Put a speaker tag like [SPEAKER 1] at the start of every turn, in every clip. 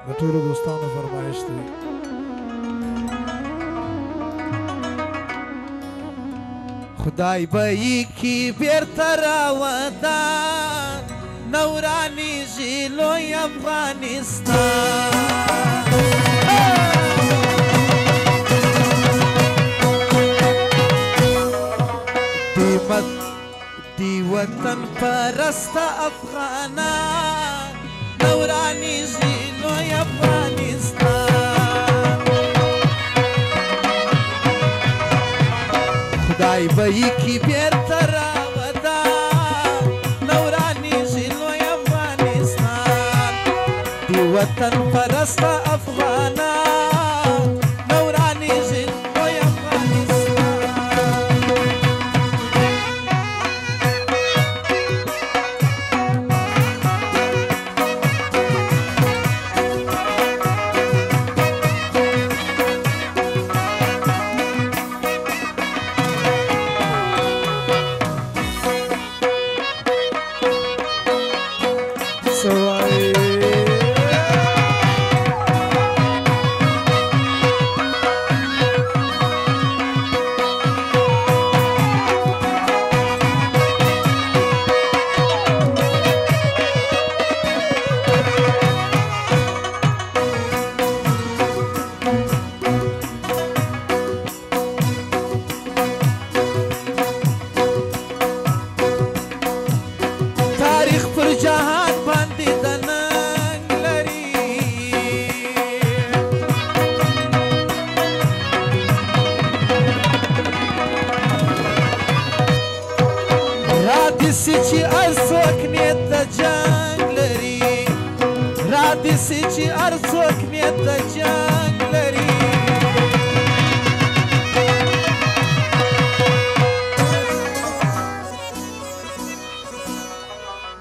[SPEAKER 1] د ټولو دوستانو فرمایش دی.
[SPEAKER 2] خدای به یې کی بیرته راودان نورانیږي لوی افغانستان. دی وطن پرست افغانان نورانیږي لوی افغانستان. خدای به یې کی بیرته راودان نورانیږي لوی افغانستان. دی وطن پرست افغانان نورانیږي لوی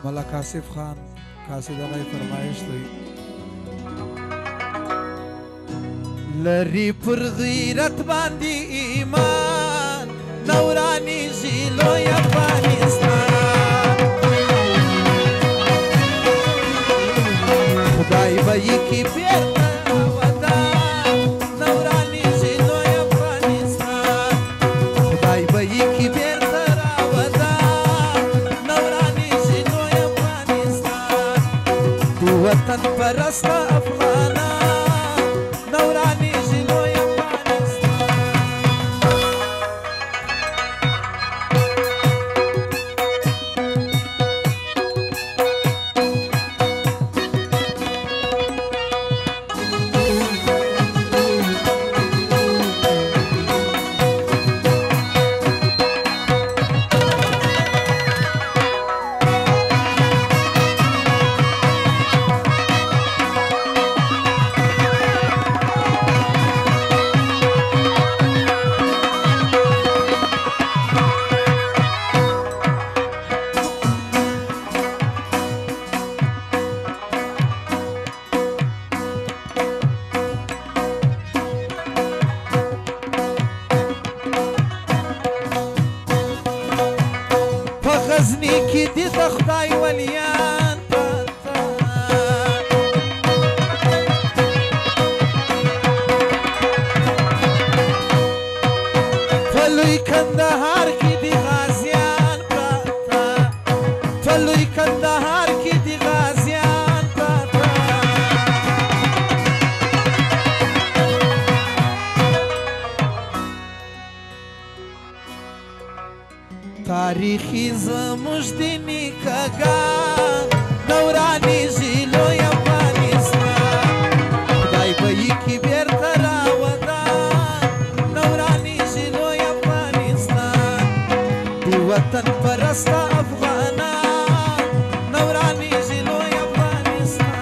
[SPEAKER 1] ملک آصف خان قاصد آغای فرمایش دی.
[SPEAKER 2] لری پر غیرت باندې ایمان نورانیږي لوی افغانستان. خدای به یې کی بیرته راودان نورانیږي لوی افغانستان. خدای به یې کی بیرته راودان نورانیږي لوی افغانستان. دی وطن پرست افغانان نورانیږي لوی افغانستان. غزني کې دي د خدای ولیان پاته په لوی کندهار کې دي غازیان پاته په لوی کندهار کې دي غازیان پاته تاریخي زموږ د نیکهګان نورانیږي لوی افغانستان. خدای به یې کی بیرته راودان نورانیږي لوی افغانستان. دی وطن پرست افغانان نورانیږي لوی افغانستان.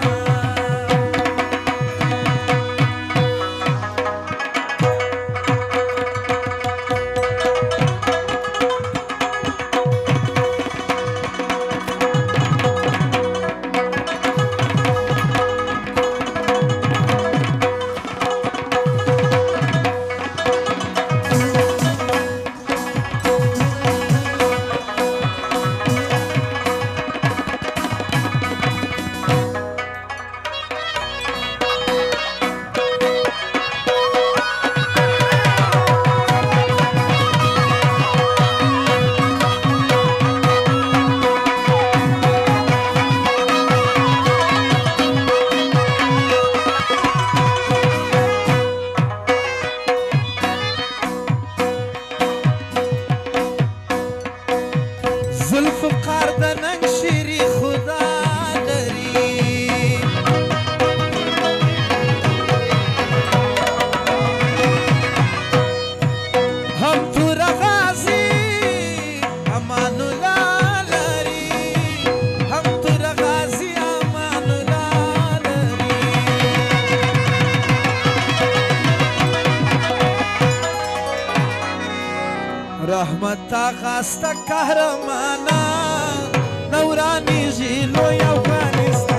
[SPEAKER 2] رحمت تا خاسته قهرمانان نورانی ژیلو افغانستان